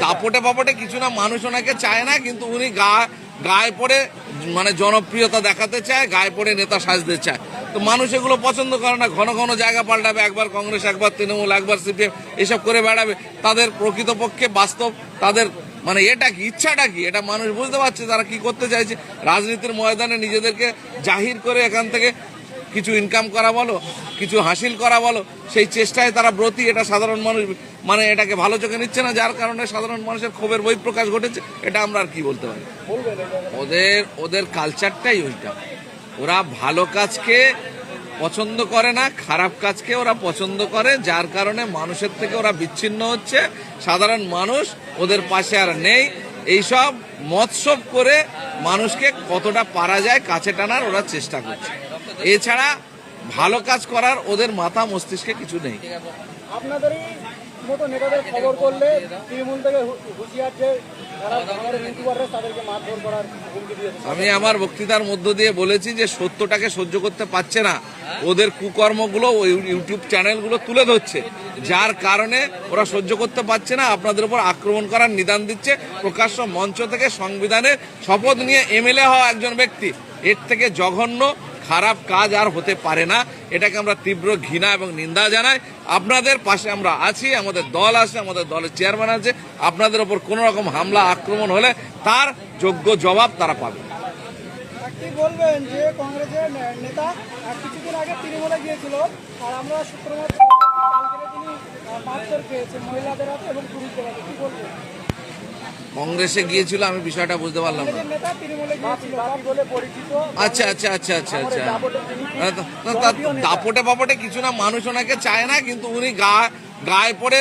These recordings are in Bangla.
দাপটে পাপটে কিছু না, মানুষ ওনাকে চায় না, কিন্তু উনি গায়ে পড়ে মানে জনপ্রিয়তা দেখাতে চায়, গায়ে পড়ে নেতা সাজতে চায়। তো মানুষ এগুলো পছন্দ করে না। ঘন ঘন জায়গা পাল্টাবে, একবার কংগ্রেস, একবার তৃণমূল, একবার সিপিএম, এসব করে বেড়াবে। তাদের প্রকৃতপক্ষে বাস্তব তাদের মানে এটা কি, ইচ্ছাটা কি, এটা মানুষ বুঝতে পারছে তারা কি করতে চাইছে। রাজনীতির ময়দানে নিজেদেরকে জাহির করে এখান থেকে কিছু ইনকাম করা বলো, কিছু হাসিল করা বলো, সেই চেষ্টায় তারা ব্রতী। এটা সাধারণ মানুষ মানে এটাকে ভালো চোখে নিচ্ছে না, যার কারণে সাধারণ মানুষের ক্ষোভের বহিঃপ্রকাশ ঘটেছে। এটা আমরা আর কি বলতে পারি। ওদের কালচারটাই ওইটা। ওরা ভালো কাজকে পছন্দ করে না, খারাপ কাজকে ওরা পছন্দ করে, যার কারণে মানুষের থেকে ওরা বিচ্ছিন্ন হচ্ছে। সাধারণ মানুষ ওদের পাশে আর নেই। এইসব মৎসব করে মানুষকে কতটা পারা যায় কাছে টানার ওরা চেষ্টা করছে। এছাড়া ভালো কাজ করার ওদের মাথা মস্তিষ্কে কিছু নেই। আপনাদেরই মতো নেতাদের খবর করলে তৃণমূল থেকে হুঁশিয়ার যে তাদেরকে মারধর করার হুমকি দিয়েছে। আমি আমার বক্তৃতার মধ্য দিয়ে বলেছি যে সত্যটাকে সহ্য করতে পারছে না, ওদের কুকর্মগুলো ওই ইউটিউব চ্যানেলগুলো তুলে ধরছে, যার কারণে ওরা সহ্য করতে পারছে না। আপনাদের উপর আক্রমণ করার নিদান দিচ্ছে প্রকাশ্য মঞ্চ থেকে। সংবিধানের শপথ নিয়ে এমএলএ হওয়া একজন ব্যক্তি, এর থেকে জঘন্য খারাপ কাজ আর হতে পারে না। এটাকে আমরা তীব্র ঘৃণা এবং নিন্দা জানাই। আপনাদের পাশে আমরা আছি, আমাদের দল আছে, আমাদের দলের চেয়ারম্যান আছে। আপনাদের ওপর কোন রকম হামলা আক্রমণ হলে তার যোগ্য জবাব তারা পাবে। কি বলবেন যে কংগ্রেসের নেতা কিছুদিন আগে তৃণমূলে গিয়েছিল, আর আমরা শুক্রবার তিনি মারধর খেয়েছে মহিলাদের হাতে এবং পুরুষদের হাতে, কি বলবেন? কংগ্রেসে গিয়েছিল, আমি বিষয়টা বুঝতে পারলাম না। আচ্ছা আচ্ছা আচ্ছা আচ্ছা আচ্ছা দাপটে পাপটে কিছু না, মানুষ ওনাকে চায় না, কিন্তু উনি গায়ে পড়ে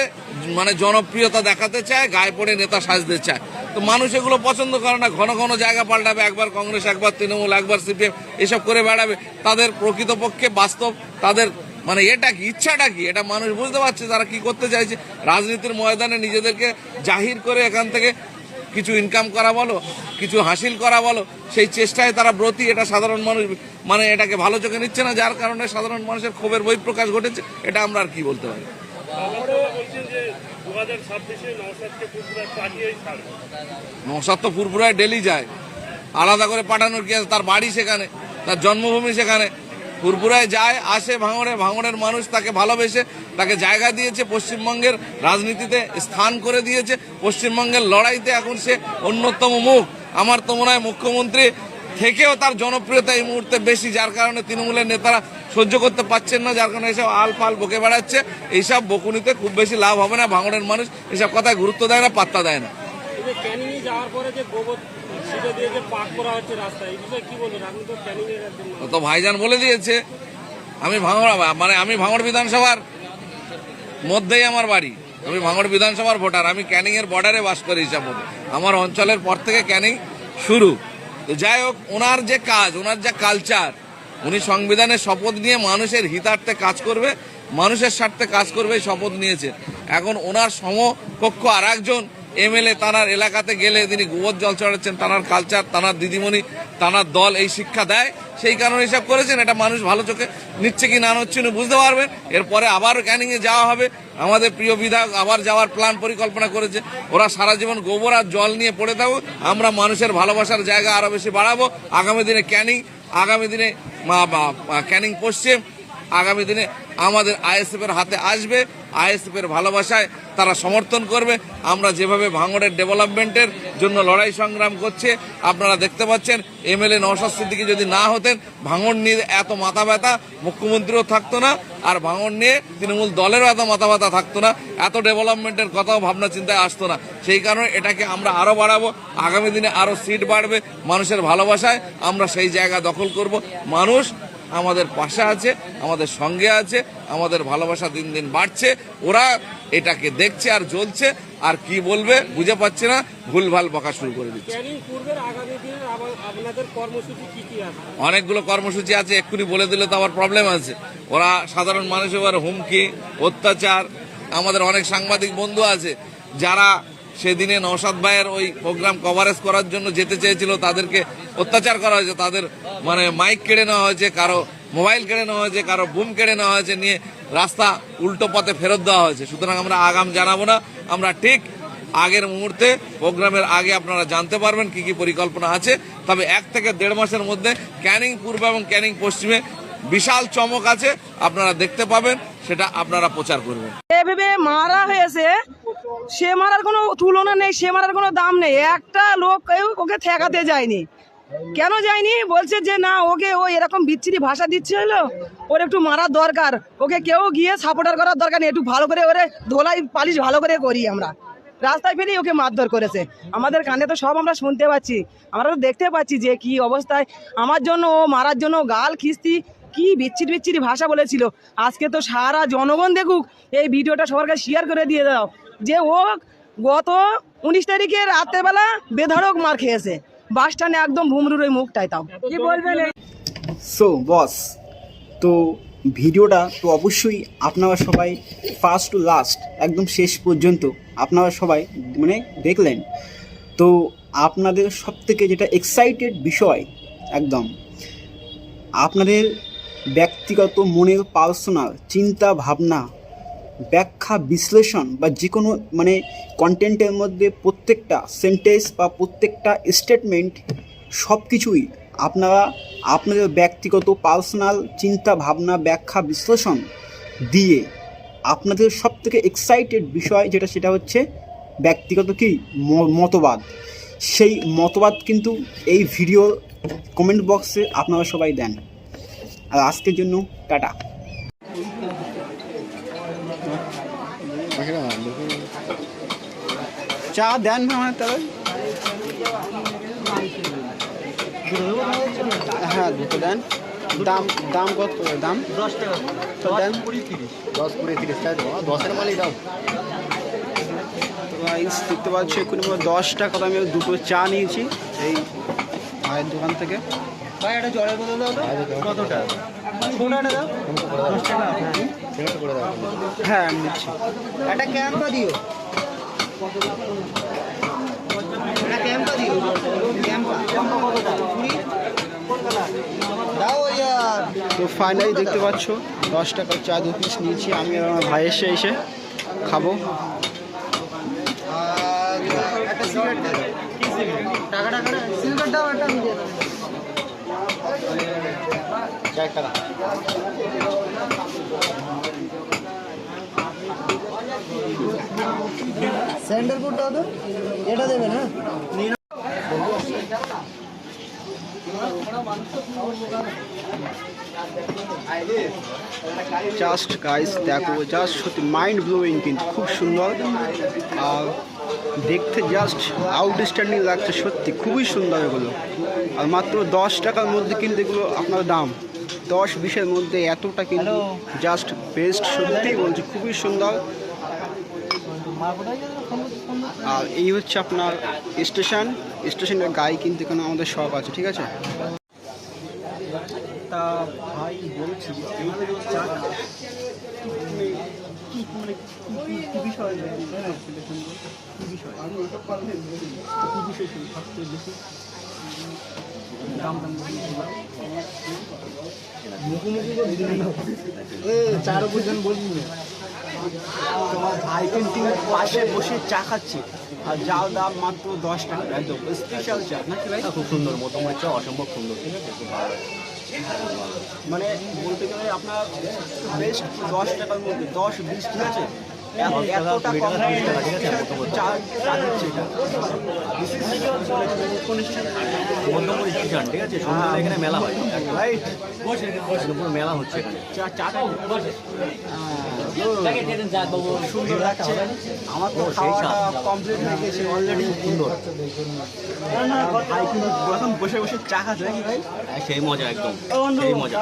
মানে জনপ্রিয়তা দেখাতে চায়, গায়ে পড়ে নেতা সাজতে চায়। তো মানুষ এগুলো পছন্দ করে না। ঘন ঘন জায়গা পাল্টাবে, একবার কংগ্রেস, একবার তৃণমূল, একবার সিপিএম, এসব করে বেড়াবে। তাদের প্রকৃতপক্ষে বাস্তব তাদের মানে এটা কি, ইচ্ছাটা কি, এটা মানুষ বুঝতে পারছে তারা কি করতে চাইছে। রাজনীতির ময়দানে নিজেদেরকে জাহির করে এখান থেকে কিছু ইনকাম করা বলো, কিছু হাসিল করা বলো, সেই চেষ্টায় তারা ব্রতী। এটা সাধারণ মানুষ মানে এটাকে ভালো চোখে নিচ্ছে না, যার কারণে সাধারণ মানুষের ক্ষোভের বহিঃপ্রকাশ ঘটেছে। এটা আমরা আর কি বলতে পারি। নওশাদ তো ফুরফুরায় ডেলি যায়, আলাদা করে পাঠানোর কি আছে? তার বাড়ি সেখানে, তার জন্মভূমি সেখানে। ফুরফুরায় যায়, আসে ভাঙড়ের মানুষ তাকে ভালোবেসে তাকে জায়গা দিয়েছে, পশ্চিমবঙ্গের রাজনীতিতে স্থান করে দিয়েছে। পশ্চিমবঙ্গের লড়াইতে এখন সে অন্যতম মুখ। আমার তো মনে হয় মুখ্যমন্ত্রী থেকেও তার জনপ্রিয়তা এই মুহূর্তে বেশি, যার কারণে তৃণমূলের নেতারা সহ্য করতে পারছেন না, যার কারণে এসব আল ফাল বকে বেড়াচ্ছে। এইসব বকুনিতে খুব বেশি লাভ হবে না। ভাঙড়ের মানুষ এসব কথায় গুরুত্ব দেয় না, পাত্তা দেয় না। তো ভাইজান বলে দিয়েছে, আমি ভাঙড় বিধানসভার মধ্যেই আমার বাড়ি, আমি ভাঙড় বিধানসভার ভোটার, আমি ক্যানিং এর বর্ডারে বাস করি হিসাব মতো। আমার অঞ্চলের পর থেকে ক্যানিং শুরু। তো যাই হোক, ওনার যে কাজ, ওনার যা কালচার, উনি সংবিধানের শপথ নিয়ে মানুষের হিতার্থে কাজ করবে, মানুষের স্বার্থে কাজ করবে শপথ নিয়েছে। এখন ওনার সমকক্ষ আর একজন এমএলএ তানার এলাকাতে গেলে তিনি গোবর জল চড়াচ্ছেন। তানার কালচার, তানার দিদিমণি, তানার দল এই শিক্ষা দেয়, সেই কারণে এসব করেছেন। এটা মানুষ ভালো চোখে নিচ্ছে কি না নিচ্ছে উনি বুঝতে পারবেন। এরপরে আবার ক্যানিংয়ে যাওয়া হবে, আমাদের প্রিয় বিধায়ক আবার যাওয়ার প্ল্যান পরিকল্পনা করেছে। ওরা সারা জীবন গোবর আর জল নিয়ে পড়ে থাকুক, আমরা মানুষের ভালোবাসার জায়গা আরো বেশি বাড়াবো। আগামী দিনে ক্যানিং, আগামী দিনে ক্যানিং পশ্চিম, আগামী দিনে আমাদের আইএসএফ এর হাতে আসবে। আইএসএফ এর ভালোবাসায় তারা সমর্থন করবে। আমরা যেভাবে ভাঙড়ের ডেভেলপমেন্টের জন্য লড়াই সংগ্রাম করছে, আপনারা দেখতে পাচ্ছেন। এমএলএ নওশাদ সিদ্দিকী যদি না হতেন, ভাঙড় নিয়ে এত মাথা ব্যথা মুখ্যমন্ত্রীও থাকতো না, আর ভাঙড় নিয়ে তৃণমূল দলেরও এত মাথা ব্যথা থাকতো না, এত ডেভেলপমেন্টের কথাও ভাবনা চিন্তায় আসতো না। সেই কারণে এটাকে আমরা আরো বাড়াবো। আগামী দিনে আরো সিট বাড়বে। মানুষের ভালোবাসায় আমরা সেই জায়গা দখল করব। মানুষ আমাদের পাশে আছে, আমাদের সঙ্গে আছে, আমাদের ভালোবাসা দিন দিন বাড়ছে। ওরা এটাকে দেখছে আর জ্বলছে, আর কি বলবে বুঝে পাচ্ছে না, ভুলভাল বকা শুরু করে দিচ্ছে। অনেকগুলো কর্মসূচি আছে, এক্ষুনি বলে দিলে তো আবার প্রবলেম আছে। ওরা সাধারণ মানুষের হুমকি, অত্যাচার, আমাদের অনেক সাংবাদিক বন্ধু আছে যারা সেদিনে নওশাদ ভাইয়ের ওই প্রোগ্রাম কভারেজ করার জন্য যেতে চেয়েছিল, তাদেরকে অত্যাচার করা হয়েছে। তাদের মানে মাইক কেড়ে নেওয়া হয়েছে, কারো মোবাইল কেড়ে নেওয়া হয়েছে, কারো বুম কেড়ে নেওয়া হয়েছে, নিয়ে রাস্তা উল্টো পথে ফেরত দেওয়া হয়েছে। সুতরাং আমরা আগাম জানাবো না, আমরা ঠিক আগের মুহূর্তে প্রোগ্রামের আগে আপনারা জানতে পারবেন কি কি পরিকল্পনা আছে। তবে 1 থেকে 1.5 মাসের মধ্যে ক্যানিং পূর্ব এবং ক্যানিং পশ্চিমে বিশাল চমক আছে, আপনারা দেখতে পাবেন, সেটা আপনারা প্রচার করবেন। এভাবে মারা হয়েছে, সে মারার কোনো তুলনা নেই, সে মারার কোনো দাম নেই। একটা লোক ওকে ঠেকাতে যায়নি। কেন যায়নি? বলছে যে না, ওকে ও এরকম বিচ্ছিরি ভাষা দিচ্ছে, হলো ওর একটু মারার দরকার, ওকে কেউ গিয়ে সাপোর্টার করার দরকার নেই, একটু ভালো করে ওরে ধোলাই পালিশ ভালো করে করি আমরা। রাস্তায় ফেলেই ওকে মারধর করেছে। আমাদের কানে তো সব আমরা শুনতে পাচ্ছি, আমরা তো দেখতে পাচ্ছি যে কি অবস্থায়। আমার জন্য ও মারার জন্য গাল খিস্তি কি বিচ্ছিরি বিচ্ছিরি ভাষা বলেছিল। আজকে তো সারা জনগণ দেখুক, এই ভিডিওটা সবার কাছে শেয়ার করে দিয়ে দাও যে ও গত 19 তারিখে রাত্রেবেলা বেধড়ক মার খেয়েছে বাস স্ট্যান্ডে, একদম ভুমরুর ওই মুখটাই। তাও কি বলবেন? সো বস, তো ভিডিওটা তো অবশ্যই আপনারা সবাই ফার্স্ট টু লাস্ট একদম শেষ পর্যন্ত আপনারা সবাই মানে দেখলেন। তো আপনাদের সবথেকে যেটা এক্সাইটেড বিষয়, একদম আপনাদের ব্যক্তিগত মনের পার্সোনাল চিন্তা ভাবনা, ব্যাখ্যা, বিশ্লেষণ বা যে কোনো মানে কন্টেন্টের মধ্যে প্রত্যেকটা সেন্টেন্স বা প্রত্যেকটা স্টেটমেন্ট সব কিছুই আপনারা আপনাদের ব্যক্তিগত পার্সোনাল চিন্তা ভাবনা, ব্যাখ্যা, বিশ্লেষণ দিয়ে আপনাদের সবথেকে এক্সাইটেড বিষয় যেটা, সেটা হচ্ছে ব্যক্তিগত কি মতবাদ। সেই মতবাদ কিন্তু এই ভিডিওর কমেন্ট বক্সে আপনারা সবাই দেন। আর আজকের জন্য টাটা। চা দেন না আমার তবে? হ্যাঁ দুটো দেন। দাম দাম কত করে? দাম 10 টাকা তো দেন। 10 20 30 টাকা 10-এর মালই দাও। গাইস দেখতে পাচ্ছি এখন 10 টাকা আমি দুটো চা নিয়েছি এই ভাইয়ের দোকান থেকে। ভাই এটা জলের বোতল দাও তো। কতটা? ছোটটা দাও। 10 টাকা সেটা করে দাও। হ্যাঁ আমি নিচ্ছি। এটা ক্যাম্পা দিও। এটা ক্যাম্পা দিও। ক্যাম্পা কতটা? 20 দাও यार। তো ফাইনালি দেখতে পাচ্ছ 10 টাকার চা 2 পিস নিয়েছি আমি আর আমার ভাই এসে খাবো। একটা সিগারেট দাও। কি সিগারেট? টাকা সিগারেট দাও, একটা আমি দিয়ে দেব। 4 টাকা। স্যান্ডেল কোড দাও তো। এটা দেবে না? জাস্ট গাইস দেখো, জাস্ট সত্যি মাইন্ড ব্লোয়িং, কিন্তু খুব সুন্দর আর দেখতে জাস্ট আউটস্ট্যান্ডিং লাগছে, সত্যি খুবই সুন্দর এগুলো। আর মাত্র 10 টাকার মধ্যে কিন্তু এগুলো আপনার দাম 10-20-এর মধ্যে এতটা কিন্তু জাস্ট বেস্ট, সত্যি বলছি খুবই সুন্দর। আর এই হচ্ছে আপনার স্টেশনের গায়ে কিন্তু এখানে আমাদের শপ আছে, ঠিক আছে। তা ভাই বলছি চার পর্যন্ত বলবি তোমার ভাই কিন্তু পাশে বসে চা খাচ্ছে আর যাও দাম মাত্র 10 টাকা, একদম স্পেশাল চা নাকি ভাই? খুব সুন্দর, মোটামুটি চা অসম্ভব সুন্দর, মানে বলতে গেলে আপনার বেস্ট 10 টাকার মধ্যে 10-20, ঠিক আছে। এতটা কম চা দিচ্ছে এটা মধ্যমপরি স্টেশন, ঠিক আছে। সন্ধ্যাবেলা এখানে মেলা হয়, রাইট, পুরো মেলা হচ্ছে এখানে। চাটা সুন্দর লাগছে। আমার তো খাওয়াটা কমপ্লিট হয়ে গেছে অলরেডি, সুন্দর, ভাই কিন্তু এখন বসে বসে চা খাচ্ছে নাকি ভাই? সেই মজা, একদম সেই মজা।